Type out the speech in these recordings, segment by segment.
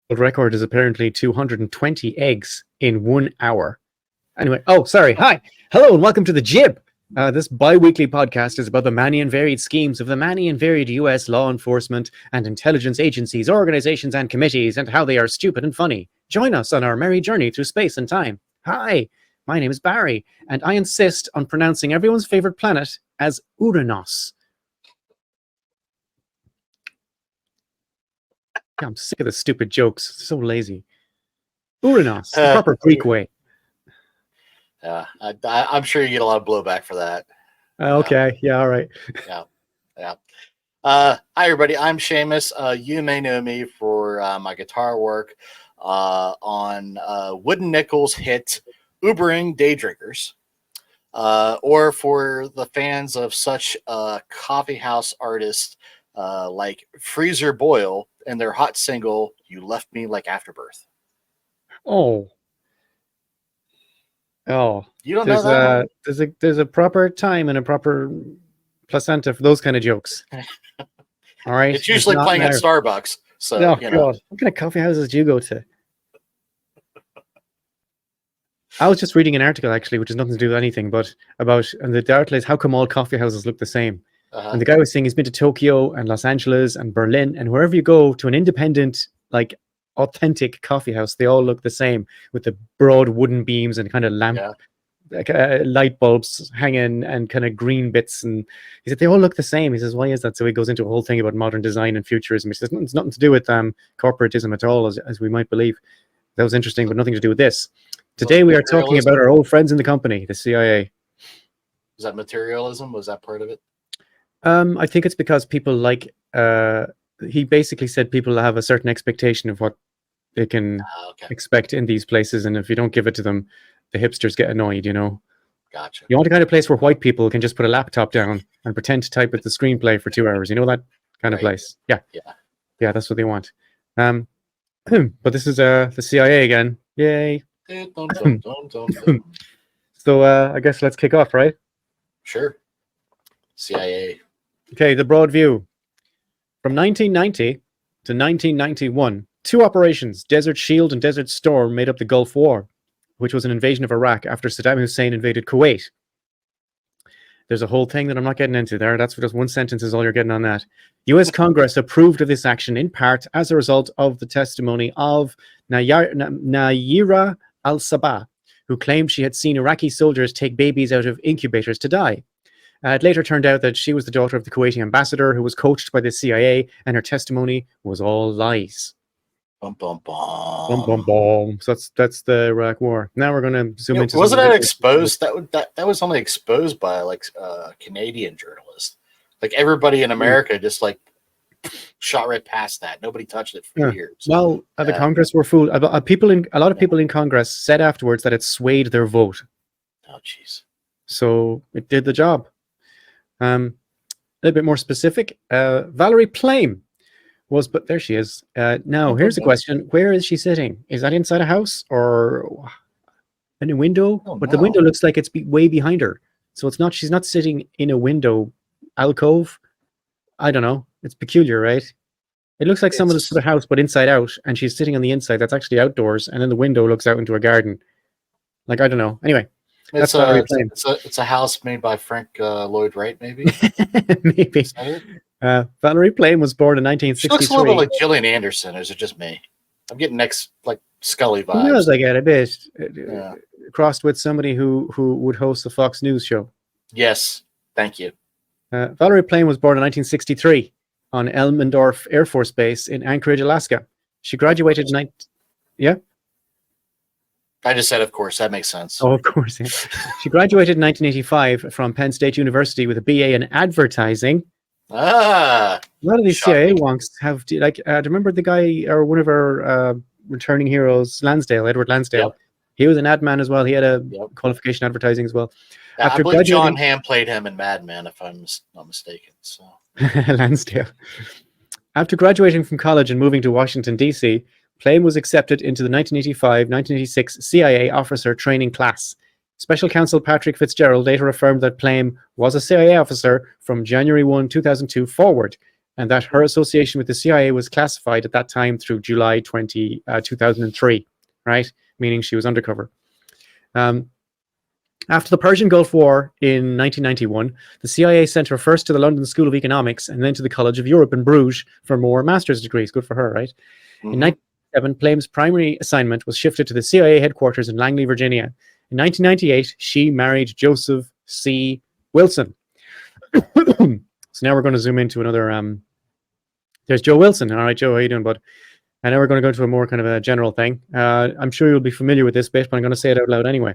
world record is apparently 220 eggs in 1 hour. Anyway, oh, sorry. Hi. Hello, and welcome to The Jib. This bi-weekly podcast is about the many and varied schemes of the many and varied U.S. law enforcement and intelligence agencies, organizations, and committees, and how they are stupid and funny. Join us on our merry journey through space and time. Hi, my name is Barry, and I insist on pronouncing everyone's favorite planet as Uranus. I'm sick of the stupid jokes. So lazy. Uranus, the proper Greek way. I'm sure you get a lot of blowback for that. Okay, yeah, all right. Yeah. Hi, everybody. I'm Seamus. You may know me for my guitar work on Wooden Nickels' hit Ubering Day Drinkers, or for the fans of such coffee house artists like Freezer Boyle and their hot single, You Left Me Like Afterbirth. Oh, you don't know that one? There's a proper time and a proper placenta for those kind of jokes. All right, it's usually playing at Starbucks. So, God, what kind of coffee houses do you go to? I was just reading an article actually, which has nothing to do with anything, but and the article is how come all coffee houses look the same? And the guy was saying he's been to Tokyo and Los Angeles and Berlin, and wherever you go to an independent, like authentic coffee house, they all look the same with the broad wooden beams and kind of lamp, light bulbs hanging and kind of green bits. And he said they all look the same. He says, why is that? So he goes into a whole thing about modern design and futurism. He says it's nothing to do with corporatism at all, as we might believe. That was interesting, but nothing to do with this. Today we are talking about our old friends in the company, the CIA. Is that materialism? Was that part of it? I think it's because people like, he basically said people have a certain expectation of what they can expect in these places. And if you don't give it to them, the hipsters get annoyed, you know? Gotcha. You want a kind of place where white people can just put a laptop down and pretend to type at the screenplay for 2 hours. You know, that kind of place. Yeah, that's what they want. But this is the CIA again. Yay. So I guess let's kick off, right? Sure. CIA. Okay, the broad view. From 1990 to 1991, two operations, Desert Shield and Desert Storm, made up the Gulf War, which was an invasion of Iraq after Saddam Hussein invaded Kuwait. There's a whole thing that I'm not getting into there. That's just one sentence is all you're getting on that. U.S. Congress approved of this action in part as a result of the testimony of Nayira al-Sabah, who claimed she had seen Iraqi soldiers take babies out of incubators to die. It later turned out that she was the daughter of the Kuwaiti ambassador who was coached by the CIA, and her testimony was all lies. Bum, bum, bum. Bum, bum, bum. So that's the Iraq War. Now we're going to zoom into. Wasn't that exposed? That was only exposed by Canadian journalists. Like everybody in America just shot right past that. Nobody touched it for years. Well, the Congress were fooled. A lot of people in Congress said afterwards that it swayed their vote. Oh, jeez. So it did the job. A little bit more specific. Valerie Plame was, but there she is. Now, here's a question. Where is she sitting? Is that inside a house or in a window? But the window looks like it's way behind her. So it's not, she's not sitting in a window alcove. I don't know. It's peculiar, right? It looks like someone's the house, but inside out, and she's sitting on the inside. That's actually outdoors. And then the window looks out into a garden. Like, I don't know. Anyway. It's a house made by Frank Lloyd Wright, maybe. Maybe. Valerie Plame was born in 1963. She looks a little bit like Gillian Anderson, or is it just me? I'm getting Scully vibes. Who knows? I get a bit crossed with somebody who would host the Fox News show. Yes, thank you. Valerie Plame was born in 1963 on Elmendorf Air Force Base in Anchorage, Alaska. She graduated I just said, of course, that makes sense. Oh, of course. Yeah. She graduated in 1985 from Penn State University with a BA in advertising. A lot of these CIA wonks have, do you remember the guy, or one of our returning heroes, Edward Lansdale? Yep. He was an ad man as well. He had a qualification in advertising as well. Yeah, I believe John Hamm played him in Mad Men, if I'm not mistaken. So Lansdale. After graduating from college and moving to Washington, D.C., Plame was accepted into the 1985-1986 CIA officer training class. Special Counsel Patrick Fitzgerald later affirmed that Plame was a CIA officer from January 1, 2002 forward. and that her association with the CIA was classified at that time through July 2003, right? Meaning she was undercover. After the Persian Gulf War in 1991, the CIA sent her first to the London School of Economics and then to the College of Europe in Bruges for more master's degrees. Good for her, right? In 1997, Plame's primary assignment was shifted to the CIA headquarters in Langley, Virginia. In 1998, she married Joseph C. Wilson. So now we're going to zoom into another. There's Joe Wilson. All right, Joe, how you doing, bud? And now we're going to go to a more kind of a general thing. I'm sure you'll be familiar with this bit, but I'm going to say it out loud anyway.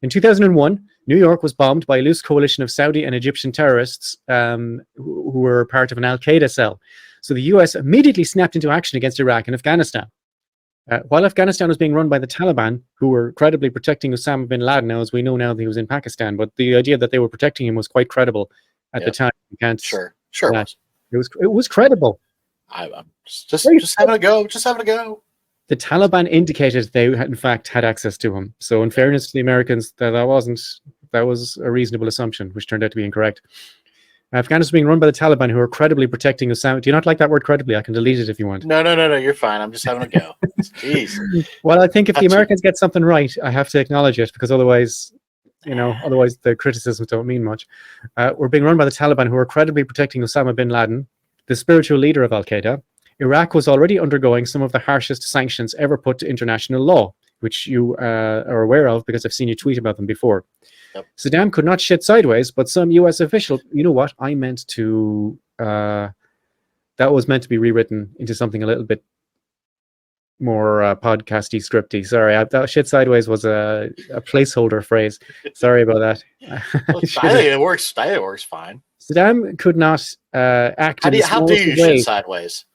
In 2001, New York was bombed by a loose coalition of Saudi and Egyptian terrorists who were part of an al-Qaeda cell. So the US immediately snapped into action against Iraq and Afghanistan. While Afghanistan was being run by the Taliban, who were credibly protecting Osama bin Laden, now as we know now that he was in Pakistan, but the idea that they were protecting him was quite credible at the time. You can't. Sure. It was credible. I'm just having a go. Just having a go. The Taliban indicated they in fact had access to him. So in fairness to the Americans, that was a reasonable assumption, which turned out to be incorrect. Afghanistan is being run by the Taliban, who are credibly protecting Osama. Do you not like that word credibly? I can delete it if you want. No, you're fine. I'm just having a go. Jeez. Well, I think if the Americans get something right, I have to acknowledge it, because otherwise the criticisms don't mean much. We're being run by the Taliban, who are credibly protecting Osama bin Laden, the spiritual leader of Al-Qaeda. Iraq was already undergoing some of the harshest sanctions ever put to international law, which you are aware of because I've seen you tweet about them before. Yep. Saddam could not shit sideways, but some U.S. official, you know what? That was meant to be rewritten into something a little bit more podcasty, scripty. Sorry, that shit sideways was a placeholder phrase. Sorry about that. Well, I think it works. It works fine. Saddam could not act in the how do you way. Shit sideways?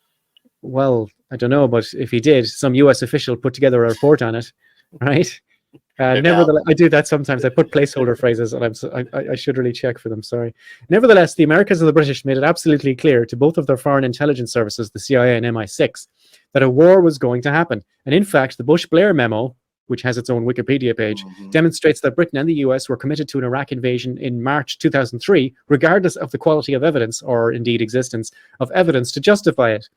Well, I don't know, but if he did, some U.S. official put together a report on it, right? Nevertheless, I do that sometimes. I put placeholder phrases, and I should really check for them. Sorry. Nevertheless, the Americans and the British made it absolutely clear to both of their foreign intelligence services, the CIA and MI6, that a war was going to happen. And in fact, the Bush-Blair memo, which has its own Wikipedia page, demonstrates that Britain and the US were committed to an Iraq invasion in March 2003, regardless of the quality of evidence, or indeed existence of evidence to justify it.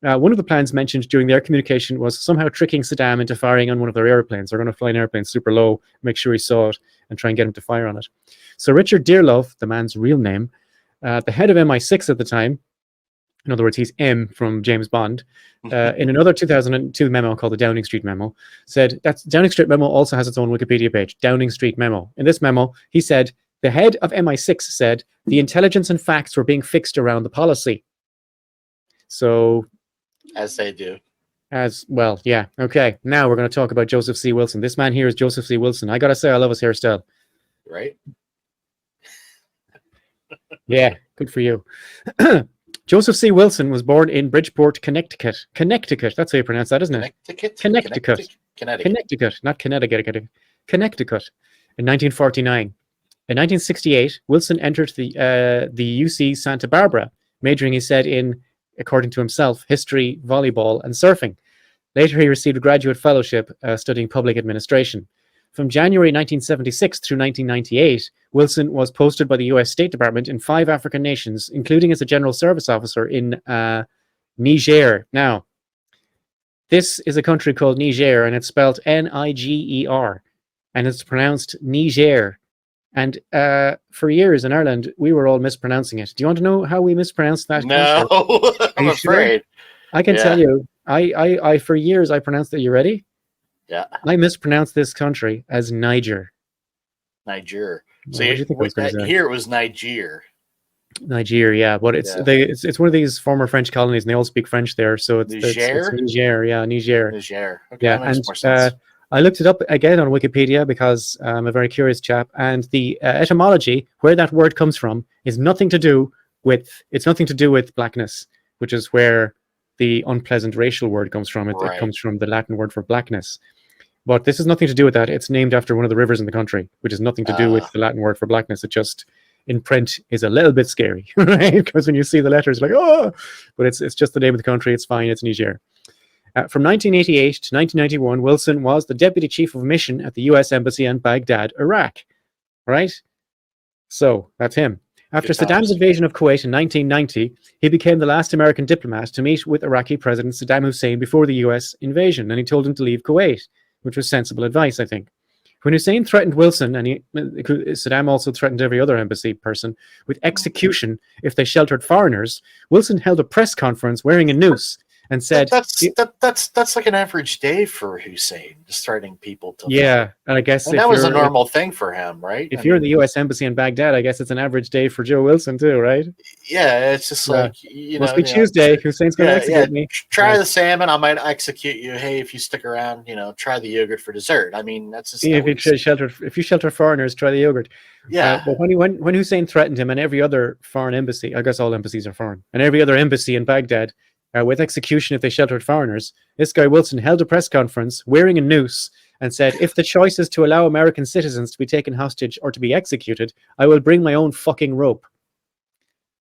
One of the plans mentioned during their communication was somehow tricking Saddam into firing on one of their airplanes. They're going to fly an airplane super low, make sure he saw it, and try and get him to fire on it. So Richard Dearlove, the man's real name, the head of MI6 at the time, in other words, he's M from James Bond, in another 2002 memo called the Downing Street Memo, said that Downing Street Memo also has its own Wikipedia page, Downing Street Memo. In this memo, he said, the head of MI6 said, the intelligence and facts were being fixed around the policy. So... as they do. As well, yeah. Okay, now we're going to talk about Joseph C. Wilson. This man here is Joseph C. Wilson. I got to say, I love his hairstyle. Right? Yeah, good for you. Joseph C. Wilson was born in Bridgeport, Connecticut. Connecticut, that's how you pronounce that, isn't it? Connecticut. Connecticut, not Connecticut. Connecticut, in 1949. In 1968, Wilson entered the UC Santa Barbara, majoring, he said, in, according to himself, history, volleyball, and surfing. Later, he received a graduate fellowship studying public administration. From January 1976 through 1998, Wilson was posted by the U.S. State Department in 5 African nations, including as a general service officer in Niger. Now, this is a country called Niger, and it's spelled Niger, and it's pronounced Niger. And for years in Ireland, we were all mispronouncing it. Do you want to know how we mispronounced that? No, I'm afraid. I can tell you. I for years I pronounced it. You ready? Yeah. I mispronounced this country as Niger. Niger. So here it was Niger. Niger, yeah, but it's one of these former French colonies, and they all speak French there. So it's Niger, yeah, Niger. Niger. Okay, yeah, that makes more sense. I looked it up again on Wikipedia because I'm a very curious chap, and the etymology, where that word comes from, is nothing to do with blackness, which is where the unpleasant racial word comes from. It comes from the Latin word for blackness. But this has nothing to do with that. It's named after one of the rivers in the country, which has nothing to do with the Latin word for blackness. It just, in print, is a little bit scary, right? Because when you see the letters, like, oh! But it's just the name of the country. It's fine. It's Niger. From 1988 to 1991, Wilson was the deputy chief of mission at the U.S. Embassy in Baghdad, Iraq. Right? So, that's him. After Good Saddam's times. invasion of Kuwait in 1990, he became the last American diplomat to meet with Iraqi President Saddam Hussein before the US invasion, and he told him to leave Kuwait, which was sensible advice, I think. When Hussein threatened Wilson, and Saddam also threatened every other embassy person with execution if they sheltered foreigners, Wilson held a press conference wearing a noose and said, That's like an average day for Hussein, just threatening people to yeah, and I guess and if that was a you're normal thing for him, right? if you're in the US embassy in Baghdad, I guess it's an average day for Joe Wilson too, right? yeah, it's just Yeah. like Must be Tuesday. Hussein's going to execute me. Try Yeah. the salmon, I might execute you. Hey, if you stick around, try the yogurt for dessert. I mean, that's just If you shelter foreigners, try the yogurt. yeah. But when Hussein threatened him and every other foreign embassy, I guess all embassies are foreign, and every other embassy in Baghdad with execution if they sheltered foreigners, this guy Wilson held a press conference wearing a noose and said, if the choice is to allow American citizens to be taken hostage or to be executed, I will bring my own fucking rope.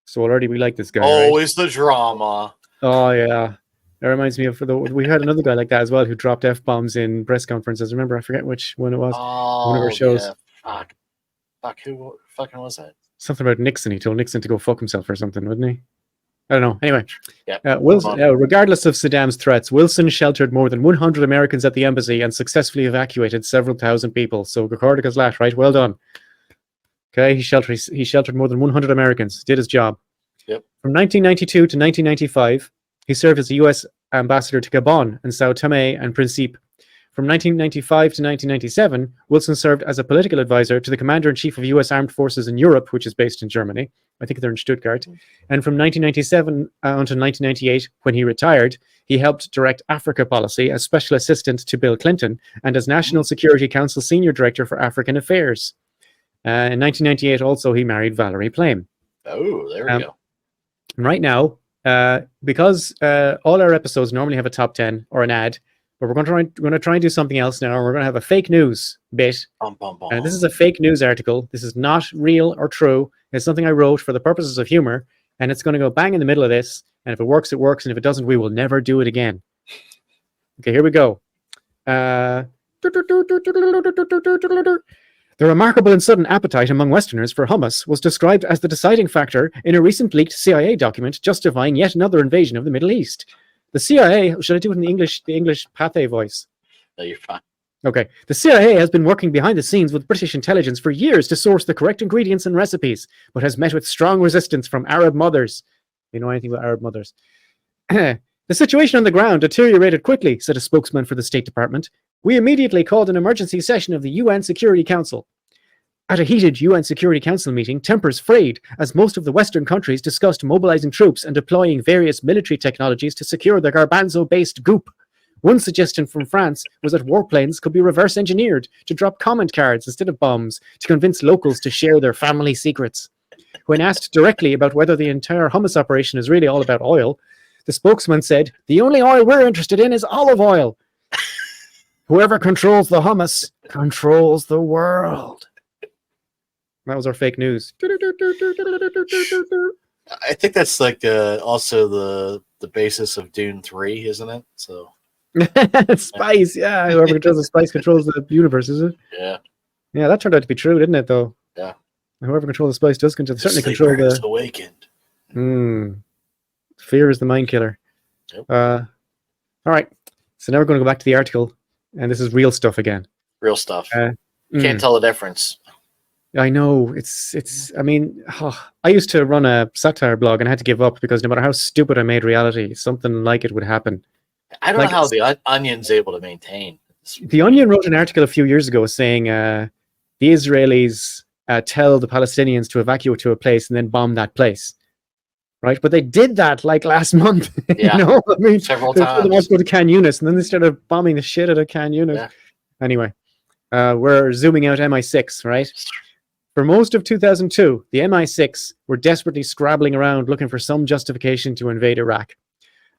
So already we like this guy. Always the drama. Oh yeah, that reminds me of we had another guy like that as well who dropped f-bombs in press conferences. Remember, I forget which one it was. One of our shows. Yeah. Fuck, who fucking was that? Something about Nixon. He told Nixon to go fuck himself or something, wouldn't he? I don't know. Anyway, yeah. Wilson, regardless of Saddam's threats, Wilson sheltered more than 100 Americans at the embassy and successfully evacuated several thousand people. So Gacordica's lat, right? Well done. Okay, he sheltered more than 100 Americans. Did his job. Yep. From 1992 to 1995, he served as the U.S. ambassador to Gabon and Sao Tome and Principe. From 1995 to 1997, Wilson served as a political advisor to the Commander-in-Chief of U.S. Armed Forces in Europe, which is based in Germany. I think they're in Stuttgart. And from 1997 until 1998, when he retired, he helped direct Africa policy as special assistant to Bill Clinton and as National Security Council Senior Director for African Affairs. In 1998, also, he married Valerie Plame. Oh, there we go. Right now, because all our episodes normally have a top 10 or an ad, but we're going to try and do something else now. We're going to have a fake news bit. This is a fake news article. This is not real or true. It's something I wrote for the purposes of humor, and it's going to go bang in the middle of this. And if it works, it works. And if it doesn't, we will never do it again. Okay, here we go. The remarkable and sudden appetite among Westerners for hummus was described as the deciding factor in a recent leaked CIA document justifying yet another invasion of the Middle East. The CIA, should I do it in the English Pathé voice? No, you're fine. Okay. The CIA has been working behind the scenes with British intelligence for years to source the correct ingredients and recipes, but has met with strong resistance from Arab mothers. You know anything about Arab mothers? The situation on the ground deteriorated quickly, said a spokesman for the State Department. We immediately called an emergency session of the UN Security Council. At a heated UN Security Council meeting, tempers frayed as most of the Western countries discussed mobilizing troops and deploying various military technologies to secure the Garbanzo-based goop. One suggestion from France was that warplanes could be reverse engineered to drop comment cards instead of bombs to convince locals to share their family secrets. When asked directly about whether the entire hummus operation is really all about oil, the spokesman said, "The only oil we're interested in is olive oil. Whoever controls the hummus controls the world." That was our fake news. I think that's like also the basis of Dune 3, isn't it? So spice, yeah. Whoever controls the spice controls the universe, is it? Yeah. Yeah, that turned out to be true, didn't it? Though. Yeah. Whoever controls the spice does certainly control the. Awakened. Fear is the mind killer. Yep. All right. So now we're going to go back to the article, and this is real stuff again. Real stuff. Can't tell the difference. I know it's. I mean, I used to run a satire blog and I had to give up because no matter how stupid I made reality, something like it would happen. I don't know how the Onion's able to maintain. The Onion wrote an article a few years ago saying the Israelis tell the Palestinians to evacuate to a place and then bomb that place, right? But they did that like last month. Yeah, I mean, several times. They wanted to go to Khan Yunis, and then they started bombing the shit out of Khan Yunis. Yeah. Anyway, we're zooming out MI6, right? For most of 2002, the MI6 were desperately scrabbling around looking for some justification to invade Iraq.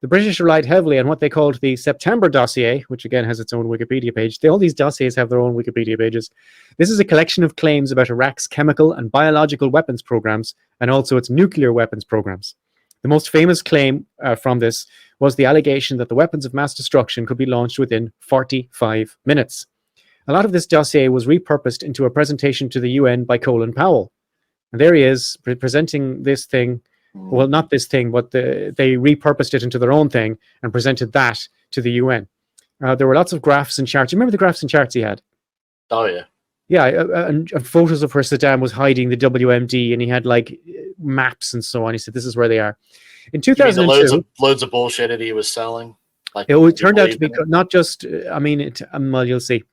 The British relied heavily on what they called the September dossier, which again has its own Wikipedia page. All these dossiers have their own Wikipedia pages. This is a collection of claims about Iraq's chemical and biological weapons programs and also its nuclear weapons programs. The most famous claim from this was the allegation that the weapons of mass destruction could be launched within 45 minutes. A lot of this dossier was repurposed into a presentation to the UN by Colin Powell. And there he is presenting this thing. Well, not this thing, but they repurposed it into their own thing and presented that to the UN. There were lots of graphs and charts. You remember the graphs and charts he had? Oh, yeah. Yeah, and photos of where Saddam was hiding the WMD, and he had like maps and so on. He said, "This is where they are." In 2002, loads of bullshit that he was selling. Like it turned out to be not just. I mean, well, you'll see.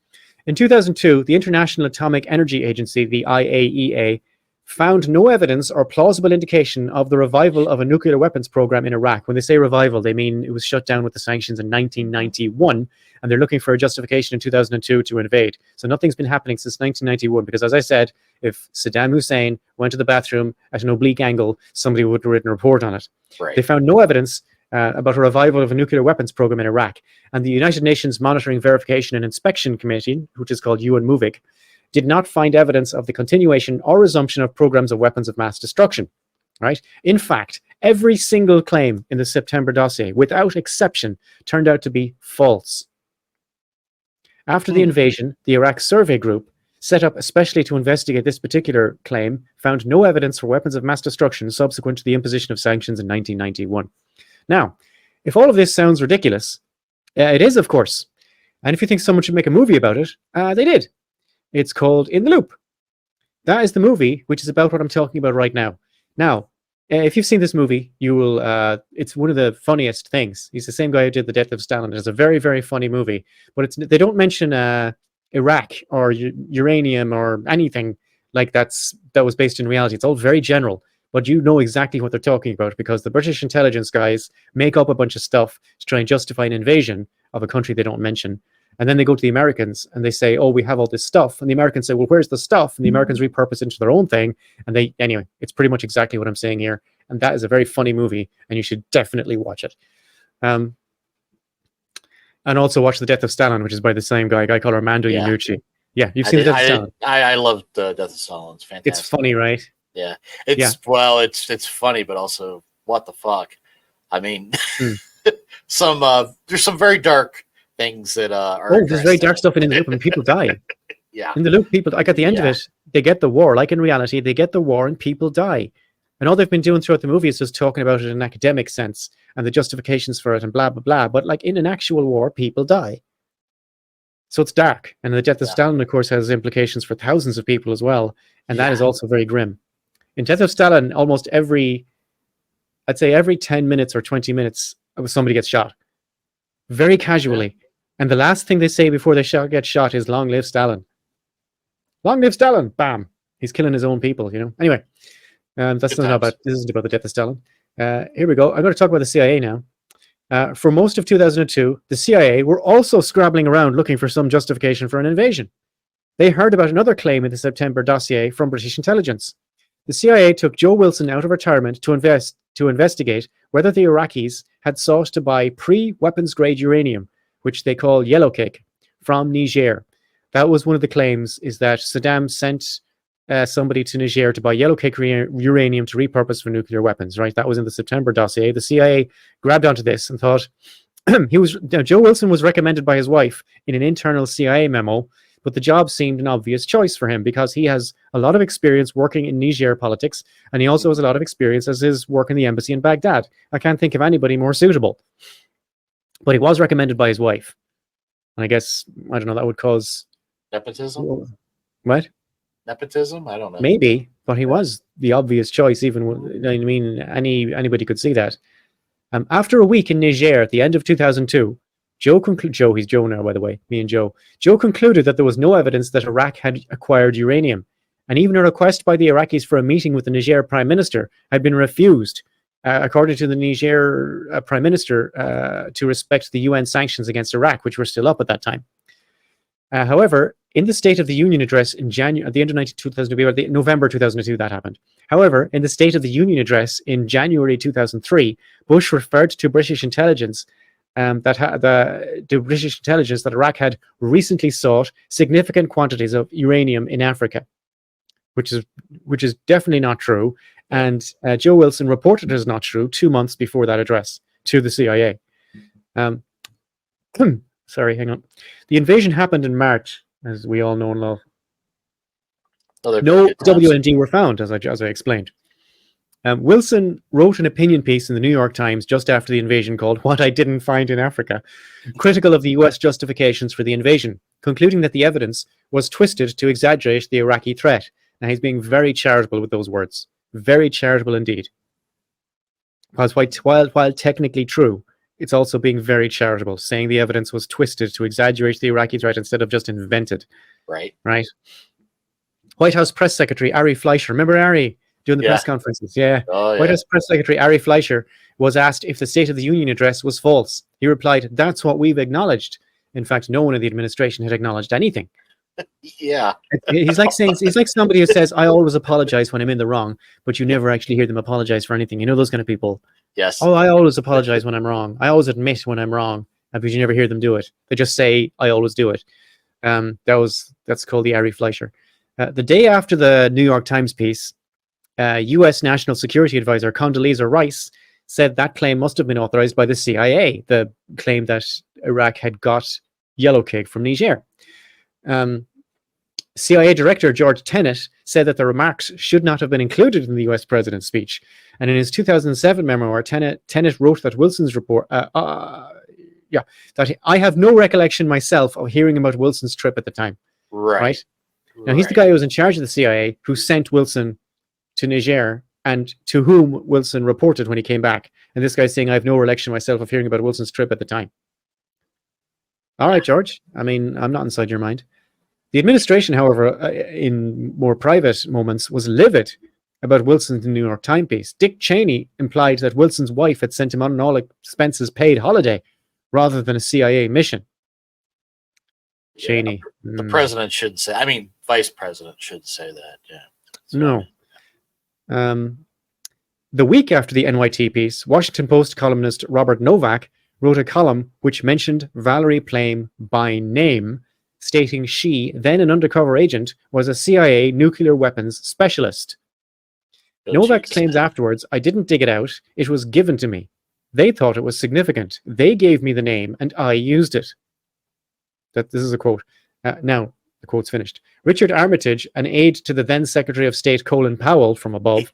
In 2002, the International Atomic Energy Agency, the IAEA, found no evidence or plausible indication of the revival of a nuclear weapons program in Iraq. When they say revival, they mean it was shut down with the sanctions in 1991, and they're looking for a justification in 2002 to invade. So nothing's been happening since 1991, because as I said, if Saddam Hussein went to the bathroom at an oblique angle, somebody would have written a report on it. Right. They found no evidence about a revival of a nuclear weapons program in Iraq. And the United Nations Monitoring, Verification and Inspection Committee, which is called UNMOVIC, did not find evidence of the continuation or resumption of programs of weapons of mass destruction. Right? In fact, every single claim in the September dossier, without exception, turned out to be false. After the invasion, the Iraq Survey Group, set up especially to investigate this particular claim, found no evidence for weapons of mass destruction subsequent to the imposition of sanctions in 1991. Now, if all of this sounds ridiculous, it is, of course. And if you think someone should make a movie about it, they did. It's called In the Loop. That is the movie, which is about what I'm talking about right now. Now, if you've seen this movie, you will. It's one of the funniest things. He's the same guy who did The Death of Stalin. It's a very, very funny movie. But they don't mention Iraq or uranium or anything like that was based in reality. It's all very general. But you know exactly what they're talking about, because the British intelligence guys make up a bunch of stuff to try and justify an invasion of a country they don't mention. And then they go to the Americans and they say, "Oh, we have all this stuff." And the Americans say, "Well, where's the stuff?" And the Americans repurpose it into their own thing. And anyway, it's pretty much exactly what I'm saying here. And that is a very funny movie, and you should definitely watch it. And also watch The Death of Stalin, which is by the same guy called Armando Iannucci. Yeah, you've seen The Death of Stalin. I love The Death of Stalin. It's fantastic. It's funny, right? Yeah. It's funny, but also, what the fuck? I mean, there's some very dark things that are. There's very dark stuff in The Loop, and people die. Yeah. In The Loop, people, like at the end of it, they get the war. Like in reality, they get the war and people die. And all they've been doing throughout the movie is just talking about it in an academic sense and the justifications for it and blah, blah, blah. But like in an actual war, people die. So it's dark. And The Death of Stalin, of course, has implications for thousands of people as well. And that is also very grim. In Death of Stalin, almost every 10 minutes or 20 minutes, somebody gets shot. Very casually. And the last thing they say before they get shot is, "Long live Stalin." Long live Stalin! Bam! He's killing his own people, you know? Anyway, this isn't about The Death of Stalin. Here we go. I'm going to talk about the CIA now. For most of 2002, the CIA were also scrabbling around looking for some justification for an invasion. They heard about another claim in the September dossier from British intelligence. The CIA took Joe Wilson out of retirement to investigate whether the Iraqis had sought to buy pre-weapons grade uranium, which they call yellow cake, from Niger. That was one of the claims, is that Saddam sent somebody to Niger to buy yellow cake uranium to repurpose for nuclear weapons, right? That was in the September dossier. The CIA grabbed onto this and thought, Joe Wilson was recommended by his wife in an internal CIA memo, but the job seemed an obvious choice for him because he has a lot of experience working in Niger politics, and he also has a lot of experience as his work in the embassy in Baghdad. I can't think of anybody more suitable. But he was recommended by his wife. And I guess, I don't know, that would cause... Nepotism? What? Nepotism? I don't know. Maybe, but he was the obvious choice, even, I mean, anybody could see that. After a week in Niger at the end of 2002, he's Joe now, by the way, me and Joe concluded that there was no evidence that Iraq had acquired uranium. And even a request by the Iraqis for a meeting with the Niger Prime Minister had been refused, according to the Niger Prime Minister, to respect the UN sanctions against Iraq, which were still up at that time. However, in the State of the Union address in January, at the end of 2002, November 2002, that happened. However, in the State of the Union address in January 2003, Bush referred to British intelligence that Iraq had recently sought significant quantities of uranium in Africa, which is definitely not true. And Joe Wilson reported it as not true 2 months before that address to the CIA. Sorry, hang on. The invasion happened in March, as we all know and love. Oh, No WMD were found, as I explained. Wilson wrote an opinion piece in the New York Times just after the invasion called What I Didn't Find in Africa, critical of the US justifications for the invasion, concluding that the evidence was twisted to exaggerate the Iraqi threat. Now, he's being very charitable with those words. Very charitable indeed. Because while technically true, it's also being very charitable, saying the evidence was twisted to exaggerate the Iraqi threat instead of just invented. Right. White House Press Secretary Ari Fleischer, remember Ari doing the press conferences? Yeah. Oh, White House Press Secretary Ari Fleischer was asked if the State of the Union address was false. He replied, "That's what we've acknowledged." In fact, no one in the administration had acknowledged anything. Yeah. He's like somebody who says, "I always apologize when I'm in the wrong," but you never actually hear them apologize for anything. You know those kind of people. Yes. Oh, I always apologize when I'm wrong. I always admit when I'm wrong, but you never hear them do it. They just say, "I always do it." That's called the Ari Fleischer. The day after the New York Times piece, U.S. National Security Advisor Condoleezza Rice said that claim must have been authorized by the CIA, the claim that Iraq had got yellow cake from Niger. CIA Director George Tenet said that the remarks should not have been included in the US president's speech. And in his 2007 memoir, Tenet wrote that Wilson's report, that I have no recollection myself of hearing about Wilson's trip at the time. Right? Now, he's the guy who was in charge of the CIA who sent Wilson to Niger and to whom Wilson reported when he came back. And this guy's saying, I have no recollection myself of hearing about Wilson's trip at the time. All right, George. I mean, I'm not inside your mind. The administration, however, in more private moments, was livid about Wilson's New York Times piece. Dick Cheney implied that Wilson's wife had sent him on an all-expenses paid holiday rather than a CIA mission. Yeah, Cheney. The president should say, vice president should say that, yeah. No. The week after the NYT piece, Washington Post columnist Robert Novak wrote a column which mentioned Valerie Plame by name, stating she, then an undercover agent, was a CIA nuclear weapons specialist. Novak claims afterwards, I didn't dig it out, it was given to me. They thought it was significant. They gave me the name and I used it. This is a quote. Now, the quote's finished. Richard Armitage, an aide to the then Secretary of State Colin Powell from above.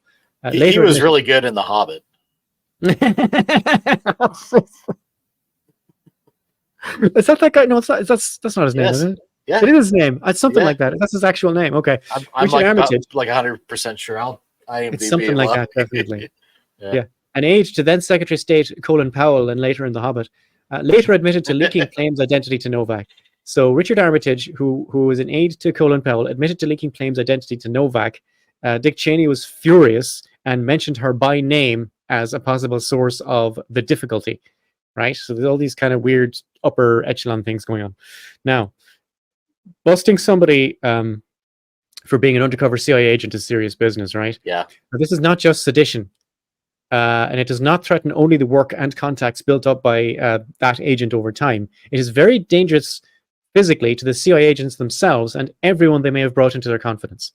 He was really good in The Hobbit. Is that guy? No, it's not. That's not his name, is it? Yeah. It is his name. It's something like that. That's his actual name. Okay. I'm like Armitage. Like 100% sure. It's something like that, definitely. Yeah. An aide to then Secretary of State Colin Powell and later in The Hobbit, later admitted to leaking Plame's identity to Novak. So Richard Armitage, who was an aide to Colin Powell, admitted to leaking Plame's identity to Novak. Dick Cheney was furious and mentioned her by name as a possible source of the difficulty. Right? So there's all these kind of weird upper echelon things going on. Now, busting somebody for being an undercover CIA agent is serious business, right? Yeah. But this is not just sedition. And it does not threaten only the work and contacts built up by that agent over time. It is very dangerous physically to the CIA agents themselves and everyone they may have brought into their confidence.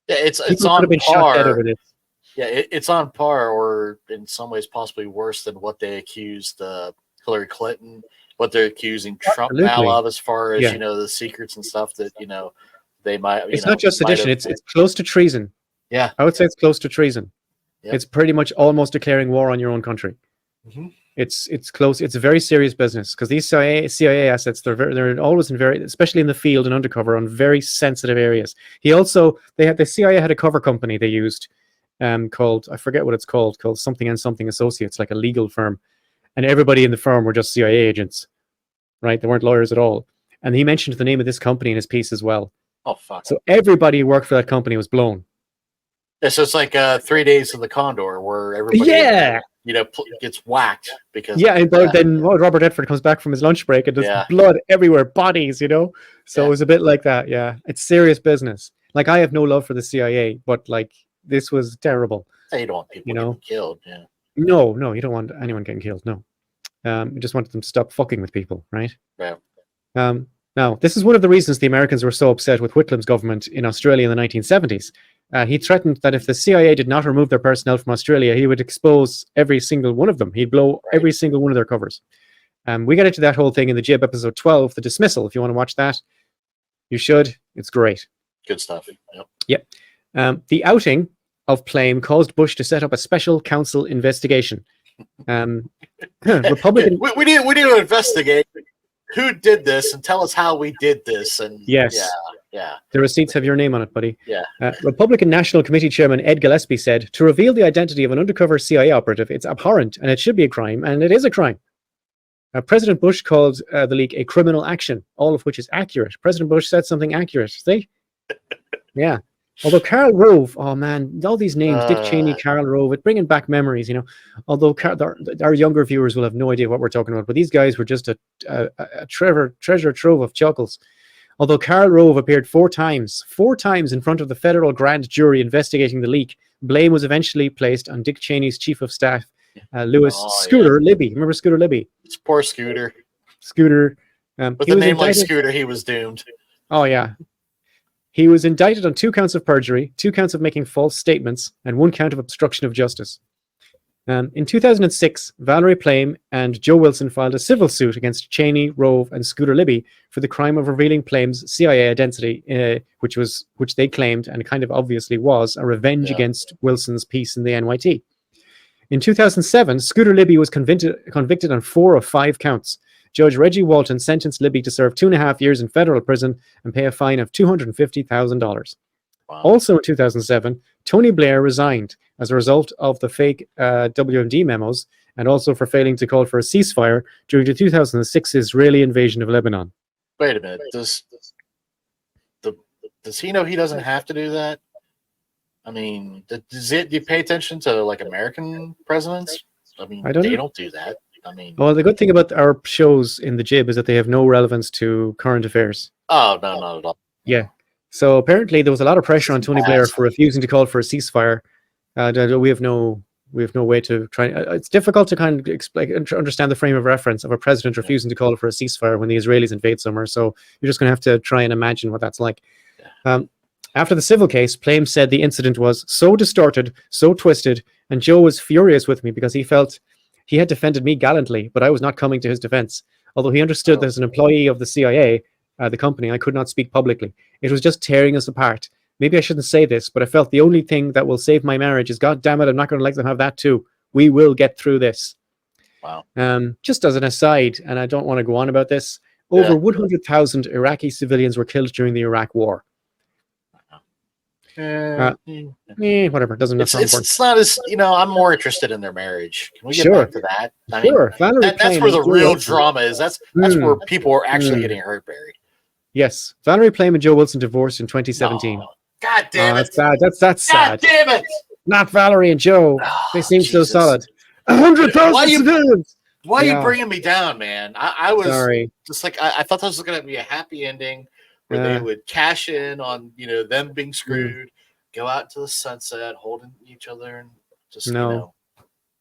Yeah, it's on par. Shot dead over this. Yeah, it's on par, or in some ways possibly worse than what they accused Hillary Clinton, what they're accusing Trump now of, as far as the secrets and stuff that they might. It's not just sedition; it's close to treason. Yeah, I would say it's close to treason. Yep. It's pretty much almost declaring war on your own country. Mm-hmm. It's close. It's a very serious business because these CIA assets they're always in especially in the field and undercover on very sensitive areas. The CIA had a cover company they used. Called, I forget what it's called something and something associates, like a legal firm, and everybody in the firm were just CIA agents, right? They weren't lawyers at all. And he mentioned the name of this company in his piece as well. Oh fuck! So everybody who worked for that company was blown. Yeah, so it's like 3 Days of the Condor, where everybody gets whacked because then Robert Redford comes back from his lunch break and there's blood everywhere, bodies, So it was a bit like that. Yeah, it's serious business. Like, I have no love for the CIA, but like, this was terrible. You don't want people getting killed. Yeah. No, you don't want anyone getting killed. No. You just wanted them to stop fucking with people, right? Yeah. Now, this is one of the reasons the Americans were so upset with Whitlam's government in Australia in the 1970s. He threatened that if the CIA did not remove their personnel from Australia, he would expose every single one of them. He'd blow every single one of their covers. We get into that whole thing in the Jib episode 12, The Dismissal. If you want to watch that, you should. It's great. Good stuff. Yep. The outing of Plame caused Bush to set up a special counsel investigation. Republican. we need to investigate who did this and tell us how we did this. And yes, yeah. The receipts have your name on it, buddy. Yeah. Republican National Committee Chairman Ed Gillespie said, "To reveal the identity of an undercover CIA operative, it's abhorrent and it should be a crime, and it is a crime." President Bush called the leak a criminal action, all of which is accurate. President Bush said something accurate. See? Yeah. Although Karl Rove, oh man, all these names, Dick Cheney, Karl Rove, it's bringing back memories, Although our younger viewers will have no idea what we're talking about, but these guys were just a treasure trove of chuckles. Although Karl Rove appeared four times in front of the federal grand jury investigating the leak, blame was eventually placed on Dick Cheney's chief of staff, Louis Scooter Libby. Remember Scooter Libby? It's poor Scooter. Scooter. With a name like Scooter, he was doomed. Oh, yeah. He was indicted on 2 counts of perjury, 2 counts of making false statements, and 1 count of obstruction of justice. In 2006, Valerie Plame and Joe Wilson filed a civil suit against Cheney, Rove, and Scooter Libby for the crime of revealing Plame's CIA identity, which they claimed, and kind of obviously was, a revenge against Wilson's piece in the NYT. In 2007, Scooter Libby was convicted on 4 of 5 counts. Judge Reggie Walton sentenced Libby to serve 2.5 years in federal prison and pay a fine of $250,000. Wow. Also in 2007, Tony Blair resigned as a result of the fake WMD memos and also for failing to call for a ceasefire during the 2006 Israeli invasion of Lebanon. Wait a minute. Does he know he doesn't have to do that? I mean, do you pay attention to like American presidents? I mean, they don't do that. I mean, well, the good thing about our shows in the Jib is that they have no relevance to current affairs. Oh, no, not at all. Yeah. So apparently there was a lot of pressure on Tony Blair for refusing to call for a ceasefire. We have no way to try. It's difficult to kind of explain, understand the frame of reference of a president refusing to call for a ceasefire when the Israelis invade somewhere. So you're just going to have to try and imagine what that's like. After the civil case, Plame said the incident was so distorted, so twisted, and Joe was furious with me because he felt he had defended me gallantly, but I was not coming to his defense. Although he understood that as an employee of the CIA, the company, I could not speak publicly. It was just tearing us apart. Maybe I shouldn't say this, but I felt the only thing that will save my marriage is, God damn it, I'm not going to let them have that too. We will get through this. Wow. Just as an aside, and I don't want to go on about this, over 100,000 Iraqi civilians were killed during the Iraq War. Whatever, doesn't matter. It's not as, I'm more interested in their marriage. Can we get back to that? I mean, that's where the real drama is. That's where people are actually getting hurt, Barry. Yes, Valerie Plame and Joe Wilson divorced in 2017. Oh, God damn it! That's sad. God damn it! Not Valerie and Joe. They seem so solid. 100,000 civilians. Why are you bringing me down, man? I was sorry. Just like I thought this was going to be a happy ending where they would cash in on them being screwed, go out to the sunset, holding each other, and just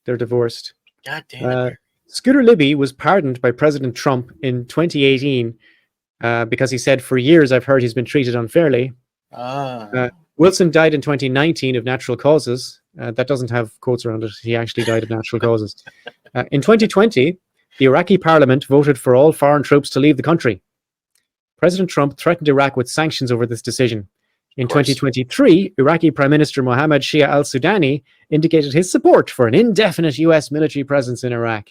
they're divorced. God damn it! Scooter Libby was pardoned by President Trump in 2018 because he said, "For years I've heard he's been treated unfairly." Wilson died in 2019 of natural causes. That doesn't have quotes around it. He actually died of natural causes. In 2020, the Iraqi parliament voted for all foreign troops to leave the country. President Trump threatened Iraq with sanctions over this decision. In 2023, Iraqi Prime Minister Mohammed Shia al-Sudani indicated his support for an indefinite U.S. military presence in Iraq.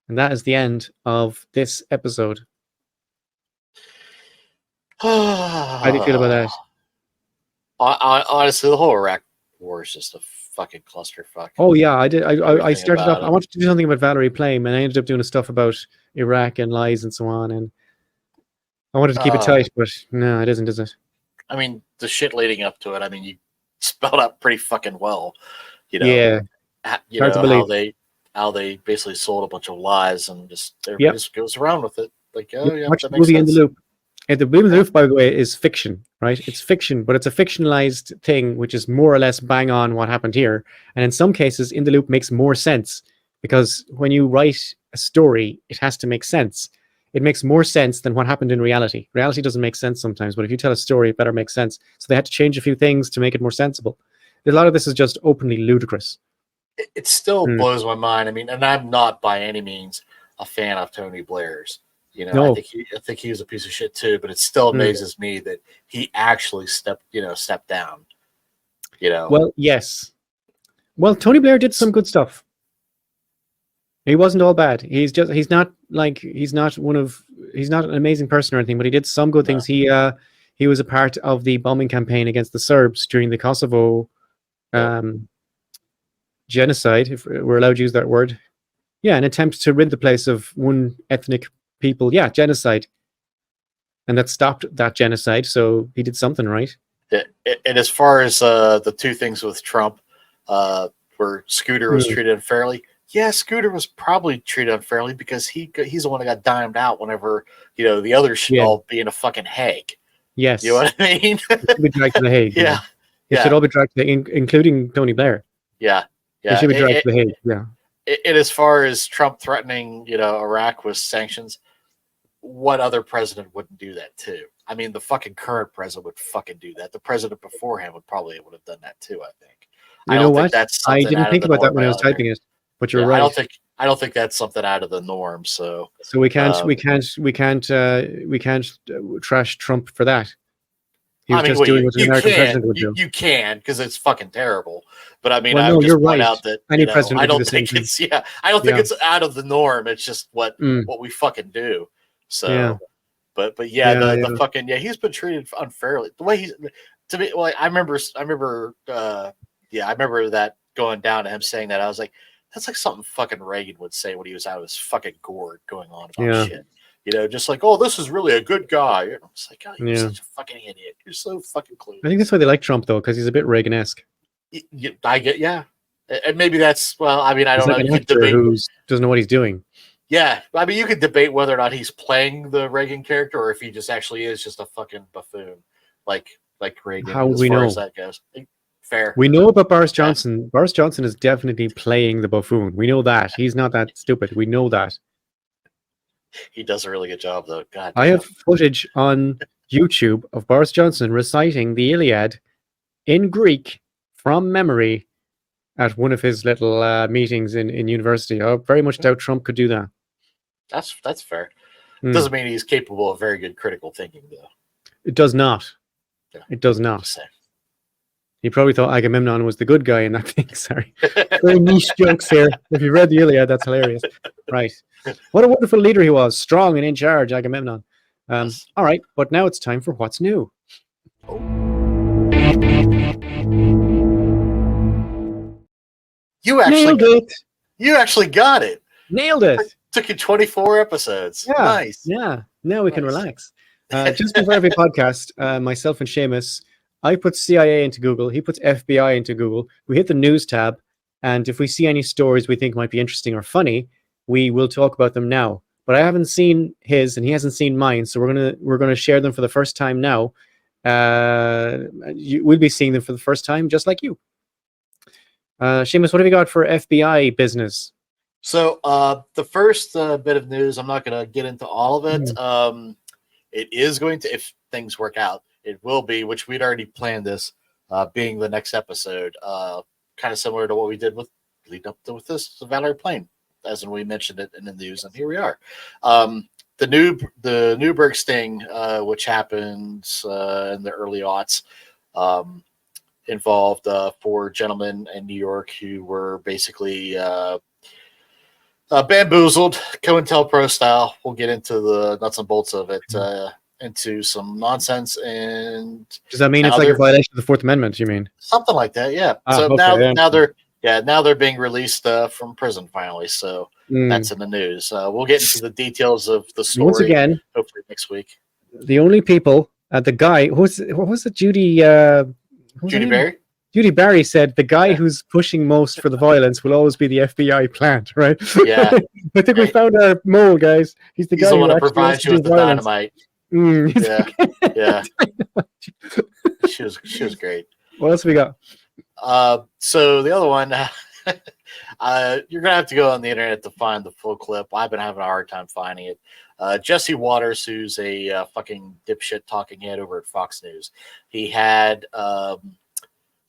And that is the end of this episode. How do you feel about that? Honestly, the whole Iraq war is just a fucking clusterfuck. Oh yeah, I did. I started off. I wanted to do something about Valerie Plame, and I ended up doing stuff about Iraq and lies and so on. And I wanted to keep it tight, but no, it isn't, is it? I mean, the shit leading up to it. I mean, you spelled out pretty fucking well. Yeah. Hard to believe. How they basically sold a bunch of lies and just everybody just goes around with it. Like, watch the movie In the Loop. And the movie In the Loop, by the way, is fiction, right? It's fiction, but it's a fictionalized thing, which is more or less bang on what happened here. And in some cases, In the Loop makes more sense because when you write a story, it has to make sense. It makes more sense than what happened in reality. Reality doesn't make sense sometimes, but if you tell a story, it better make sense. So they had to change a few things to make it more sensible. A lot of this is just openly ludicrous. It still blows my mind. I mean, and I'm not by any means a fan of Tony Blair's. You know, No. I think he was a piece of shit too. But it still amazes me that he actually stepped down. You know. Well, yes. Well, Tony Blair did some good stuff. He wasn't all bad. He's not an amazing person or anything, but he did some good things. He was a part of the bombing campaign against the Serbs during the Kosovo genocide, if we're allowed to use that word. Yeah, an attempt to rid the place of one ethnic people. Yeah, genocide. And that stopped that genocide, so he did something right. And as far as the two things with Trump, where Scooter was treated unfairly, yeah, Scooter was probably treated unfairly because he's the one that got dimed out whenever the others should all be in a fucking Hague. Yes, you know what I mean. It should be dragged to the Hague. Yeah, They should all be dragged to the Hague, including Tony Blair. Yeah. They should be dragged to the Hague. Yeah. And as far as Trump threatening, Iraq with sanctions, what other president wouldn't do that too? I mean, the fucking current president would fucking do that. The president before him would have done that too. I think. I don't think that's I didn't think about that when I was typing it, but you're right. I don't think that's something out of the norm. So we can't trash Trump for that. He was just doing what an American president would do. You can, because it's fucking terrible. But I mean, well, I would just point out that any president I don't think it's it's out of the norm. It's just what we fucking do. So, but the fucking he's been treated unfairly. The way he's to me. Well, I remember that going down to him saying that. I was like, that's like something fucking Reagan would say when he was out of his fucking gourd going on about shit. Just like, oh, this is really a good guy. I'm just like, oh, you're such a fucking idiot. You're so fucking clueless. I think that's why they like Trump, though, because he's a bit Reagan-esque. I get, and maybe that's I mean, I don't know. Like an actor who doesn't know what he's doing. Yeah, I mean, you could debate whether or not he's playing the Reagan character or if he just actually is just a fucking buffoon, like Reagan. How would we know? As that goes. Fair. We know about Boris Johnson. Yeah. Boris Johnson is definitely playing the buffoon. We know that. He's not that stupid. We know that. He does a really good job, though. God, I have footage on YouTube of Boris Johnson reciting the Iliad in Greek from memory at one of his little meetings in university. I very much doubt Trump could do that. That's fair. Doesn't mean he's capable of very good critical thinking, though. It does not. Yeah. It does not. He probably thought Agamemnon was the good guy in that thing. Sorry. Very niche jokes here. If you read the Iliad, that's hilarious. Right. What a wonderful leader he was. Strong and in charge, Agamemnon. Yes. All right. But now it's time for What's New. You actually nailed it. You actually got it. Nailed it. Took you 24 episodes. Yeah. Nice. Yeah. Now we can relax. Just before every podcast, myself and Seamus, I put CIA into Google. He puts FBI into Google. We hit the news tab, and if we see any stories we think might be interesting or funny, we will talk about them now. But I haven't seen his, and he hasn't seen mine, so we're gonna share them for the first time now. We'll be seeing them for the first time, just like you. Seamus, what have you got for FBI business? So the first bit of news, I'm not going to get into all of it. It is going to, if things work out, it will be, which we'd already planned this, being the next episode, kind of similar to what we did with lead up to with this Valerie Plame, as when we mentioned it in the news, and here we are. The Newburgh sting, which happened in the early aughts, involved 4 gentlemen in New York who were basically bamboozled, COINTELPRO style. We'll get into the nuts and bolts of it, into some nonsense. And does that mean it's like a violation of the Fourth Amendment? You mean something like that? Yeah. So okay, now they're being released from prison finally. So that's in the news. We'll get into the details of the story once again. Hopefully next week. The only people, the guy, what was it? Judy Barry. Judy Barry said the guy who's pushing most for the violence will always be the FBI plant, right? Yeah. I think we found our mole, guys. He's the guy the who one who provides you with the dynamite. Yeah. She was great. What else we got? So the other one, you're gonna have to go on the internet to find the full clip. I've been having a hard time finding it. Jesse Waters, who's a fucking dipshit talking head over at Fox News, he had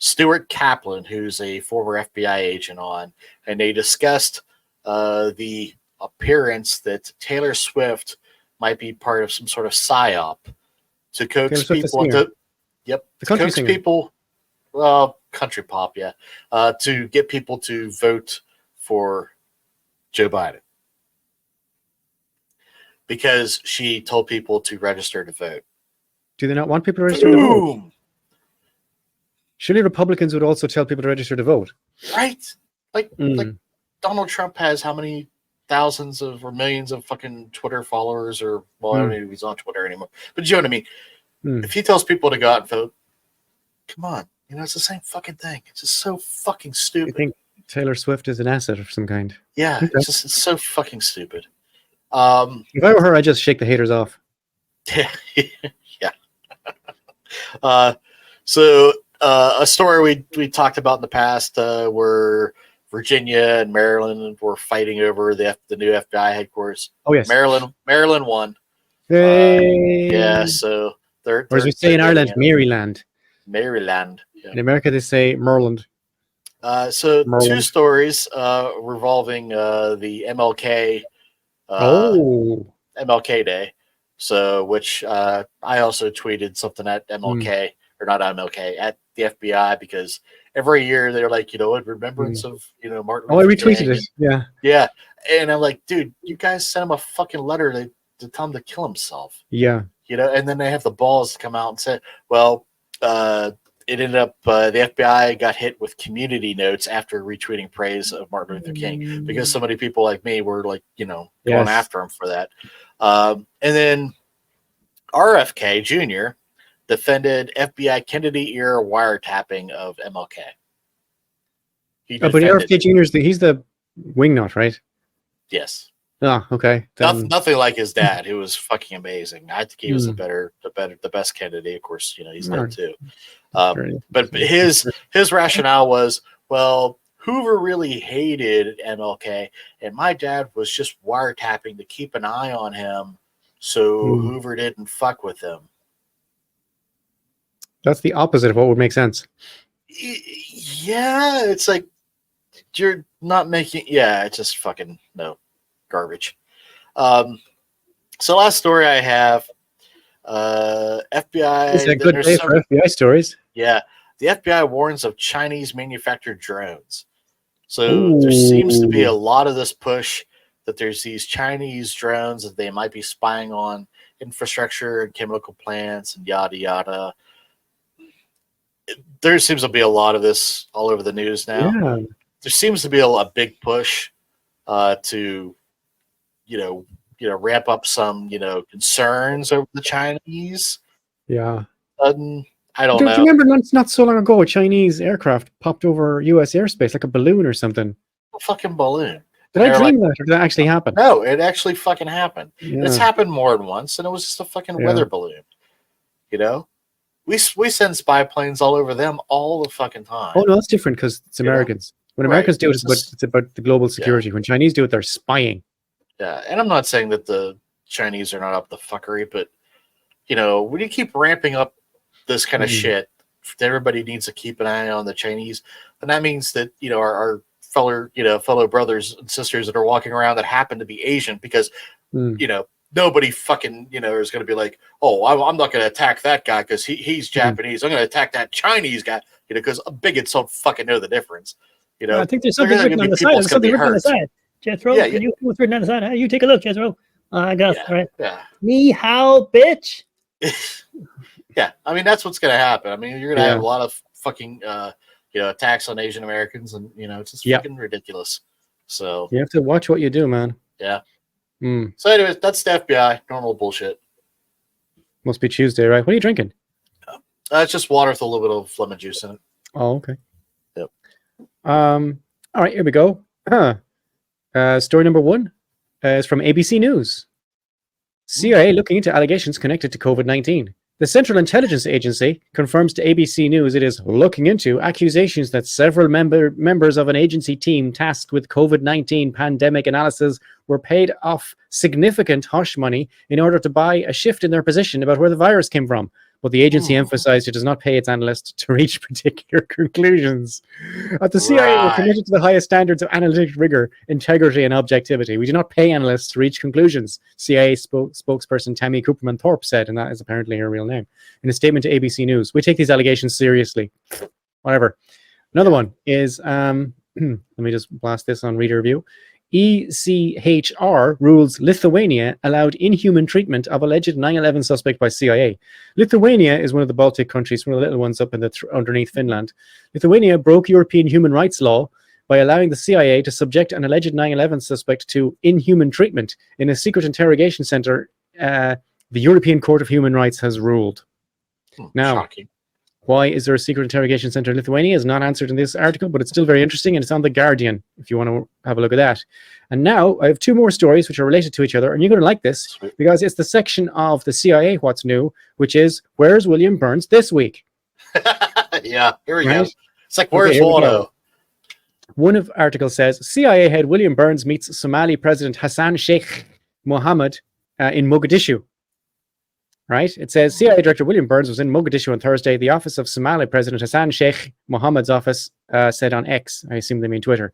Stuart Kaplan, who's a former FBI agent, on, and they discussed the appearance that Taylor Swift might be part of some sort of psyop to coax Taylor Swift, the people singer. into, The to country coax singer. people, country pop, to get people to vote for Joe Biden because she told people to register to vote. Do they not want people to register to vote? Boom! Surely Republicans would also tell people to register to vote. Right? Like Mm. Donald Trump has how many thousands of or millions of fucking Twitter followers, or well, I don't know if he's on Twitter anymore. But you know what I mean? If he tells people to go out and vote, come on, it's the same fucking thing. It's just so fucking stupid. You think Taylor Swift is an asset of some kind? Yeah, Okay. it's so fucking stupid. If I were her, I'd just shake the haters off. Yeah. So a story we talked about in the past where Virginia and Maryland were fighting over the new FBI headquarters. Oh yes, Maryland won. Hey. Yeah, so they're. Or as we say in Ireland, Maryland. Maryland. Yeah. In America, they say Merland. So Merland. two stories revolving the MLK. MLK Day. So, which I also tweeted something at MLK or not MLK at the FBI because every year they're like, in remembrance of Martin. I retweeted it. Yeah. Yeah, and I'm like, dude, you guys sent him a fucking letter to tell him to kill himself. Yeah. And then they have the balls to come out and say, well, it ended up the FBI got hit with community notes after retweeting praise of Martin Luther King because so many people like me were like, going after him for that. And then RFK Jr. defended FBI Kennedy era wiretapping of MLK. But RFK Jr. he's the wingnut, right? Yes. Oh, okay. Nothing like his dad, who was fucking amazing. I think he was the best Kennedy. Of course, he's dead too. But his rationale was, well, Hoover really hated MLK, and my dad was just wiretapping to keep an eye on him, so Hoover didn't fuck with him. That's the opposite of what would make sense. Yeah, it's like you're not making. Yeah, it's just fucking no. Garbage. So last story I have, FBI. It's a good day for FBI stories. Yeah, the FBI warns of Chinese manufactured drones. So there seems to be a lot of this push that there's these Chinese drones that they might be spying on infrastructure and chemical plants and yada yada. There seems to be a lot of this all over the news now. Yeah. There seems to be a big push to ramp up some, concerns over the Chinese. Yeah. I don't know. Do you remember not so long ago, a Chinese aircraft popped over U.S. airspace, like a balloon or something? A fucking balloon. Did I dream that, or did that actually happen? No, it actually fucking happened. Yeah. It's happened more than once, and it was just a fucking weather balloon. We send spy planes all over them all the fucking time. Oh, no, that's different because it's Americans. When Americans do it, it's about the global security. Yeah. When Chinese do it, they're spying. Yeah, and I'm not saying that the Chinese are not up the fuckery, but, when you keep ramping up this kind of shit, everybody needs to keep an eye on the Chinese. And that means that, our fellow brothers and sisters that are walking around that happen to be Asian because, nobody fucking, is going to be like, oh, I'm not going to attack that guy because he's Japanese. I'm going to attack that Chinese guy, because bigots don't fucking know the difference. I think there's something written on the side. There's something written on the side. Jethro, can you see what's written on the side? You take a look, Jethro. I got it. All right. Yeah. Ni hao, bitch. Yeah. I mean, that's what's going to happen. I mean, you're going to have a lot of fucking, attacks on Asian Americans, and, it's just fucking ridiculous. So you have to watch what you do, man. Yeah. So anyways, that's the FBI. Normal bullshit. Must be Tuesday, right? What are you drinking? It's just water with a little bit of lemon juice in it. Oh, okay. Yep. All right, here we go. Story number 1 is from ABC News. CIA looking into allegations connected to COVID-19. The Central Intelligence Agency confirms to ABC News it is looking into accusations that several members of an agency team tasked with COVID-19 pandemic analysis were paid off significant hush money in order to buy a shift in their position about where the virus came from. but the agency emphasized it does not pay its analysts to reach particular conclusions. At the CIA, we're committed to the highest standards of analytic rigor, integrity, and objectivity. We do not pay analysts to reach conclusions, CIA spokesperson Tammy Cooperman Thorpe said, and that is apparently her real name, in a statement to ABC News. We take these allegations seriously. Whatever. Another one is, let me just blast this on reader review. ECHR rules Lithuania allowed inhuman treatment of alleged 9/11 suspect by CIA. Lithuania is one of the Baltic countries, one of the little ones up in the underneath Finland. Lithuania broke European human rights law by allowing the CIA to subject an alleged 9/11 suspect to inhuman treatment in a secret interrogation center. The European Court of Human Rights has ruled. Now, shocking. Why is there a secret interrogation center in Lithuania is not answered in this article, but it's still very interesting, and it's on The Guardian, if you want to have a look at that. And now I have two more stories which are related to each other, and you're going to like this because it's the section of the CIA What's New, which is, where's William Burns this week? Yeah, here we go. It's like, where's Waldo? One of articles says, CIA head William Burns meets Somali President Hassan Sheikh Mohammed in Mogadishu. Right? It says CIA Director William Burns was in Mogadishu on Thursday. The office of Somali President Hassan Sheikh Mohammed's office said on X, I assume they mean Twitter.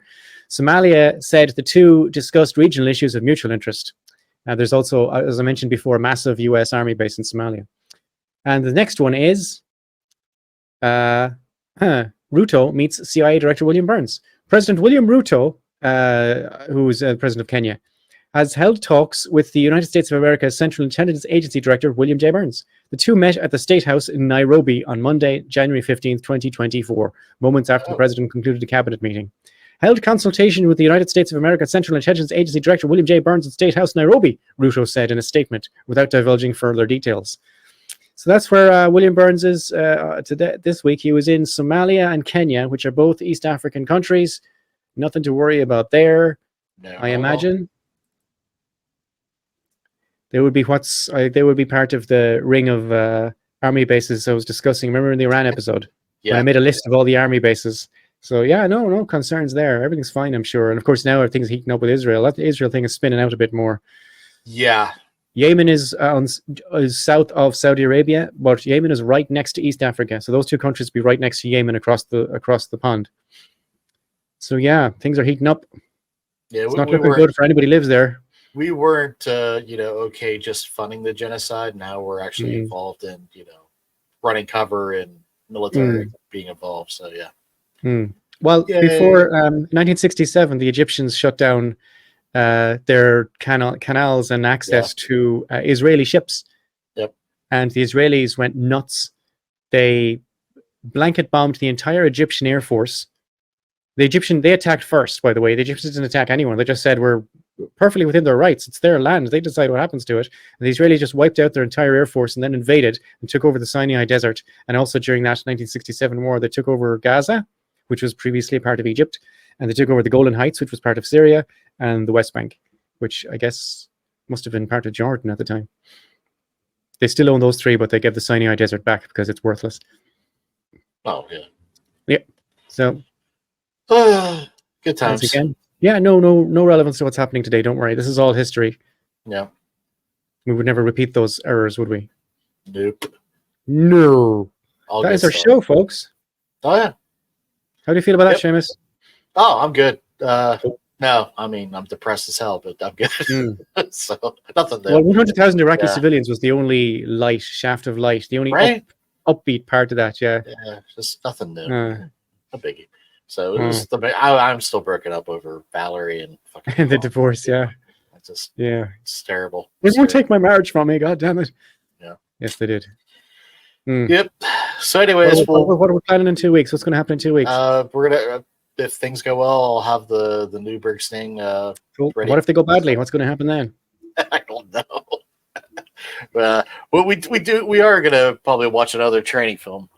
Somalia said the two discussed regional issues of mutual interest. There's also, as I mentioned before, a massive US Army base in Somalia. And the next one is Ruto meets CIA Director William Burns. President William Ruto, who is president of Kenya, has held talks with the United States of America's Central Intelligence Agency Director, William J. Burns. The two met at the State House in Nairobi on Monday, January 15th, 2024, moments after the president concluded a cabinet meeting. Held consultation with the United States of America's Central Intelligence Agency Director, William J. Burns at State House, Nairobi, Ruto said in a statement, without divulging further details. So that's where William Burns is today. This week. He was in Somalia and Kenya, which are both East African countries. Nothing to worry about there, I imagine. They would be they would be part of the ring of army bases I was discussing. Remember in the Iran episode? Yeah. When I made a list of all the army bases. So yeah, no concerns there. Everything's fine, I'm sure. And of course now everything's heating up with Israel. That Israel thing is spinning out a bit more. Yeah. Yemen is south of Saudi Arabia, but Yemen is right next to East Africa. So those two countries be right next to Yemen across the pond. So yeah, things are heating up. Yeah, it's not looking good for anybody who lives there. We weren't, okay, just funding the genocide. Now we're actually involved in, running cover and military being involved. So, yeah. Well, before 1967, the Egyptians shut down their canals and access to Israeli ships. Yep. And the Israelis went nuts. They blanket bombed the entire Egyptian Air Force. They attacked first, by the way. The Egyptians didn't attack anyone. They just said, we're perfectly within their rights. It's their land. They decide what happens to it. And the Israelis just wiped out their entire air force and then invaded and took over the Sinai Desert. And also during that 1967 war, they took over Gaza, which was previously part of Egypt. And they took over the Golan Heights, which was part of Syria, and the West Bank, which I guess must have been part of Jordan at the time. They still own those three, but they gave the Sinai Desert back because it's worthless. Oh, yeah. Yeah. So... good times. Again. Yeah, no relevance to what's happening today. Don't worry. This is all history. Yeah. We would never repeat those errors, would we? Nope. No. That is our show, folks. Oh, yeah. How do you feel about that, Seamus? Oh, I'm good. No, I mean, I'm depressed as hell, but I'm good. So, nothing there. Well, 100,000 Iraqi civilians was the only shaft of light, the only upbeat part of that, yeah. Yeah, just nothing new. A biggie. So it was I'm still broken up over Valerie and fucking the divorce. Yeah, it's terrible. They won't take my marriage from me. God damn it. Yeah. Yes, they did. Yep. So, anyways, what are we planning in 2 weeks? What's going to happen in 2 weeks? We're gonna, if things go well, I'll have the Newberg thing cool. ready. What if they go badly? What's going to happen then? I don't know. What we are gonna probably watch another training film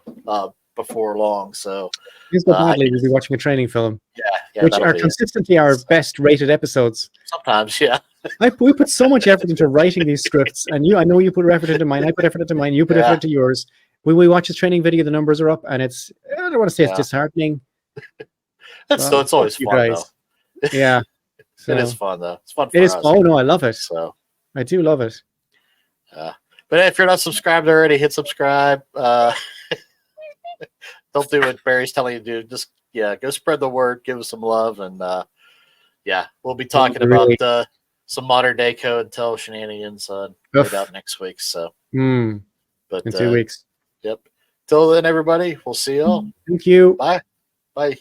before long. So. We'll be watching a training film. Yeah, which are consistently our best rated episodes. Sometimes, yeah. We put so much effort into writing these scripts, and I know you put effort into mine. I put effort into mine. You put effort into yours. When we watch this training video, the numbers are up, and I don't want to say it's disheartening. It's always fun, though. Yeah, it is fun though. It's fun. It is. Oh no, I love it. So I do love it. But if you're not subscribed already, hit subscribe. Don't do what Barry's telling you to do. Just go spread the word, give us some love, and we'll be talking about some modern day code Intel shenanigans right out next week. So, but in 2 weeks. Yep. Till then, everybody, we'll see y'all. Thank you. Bye. Bye.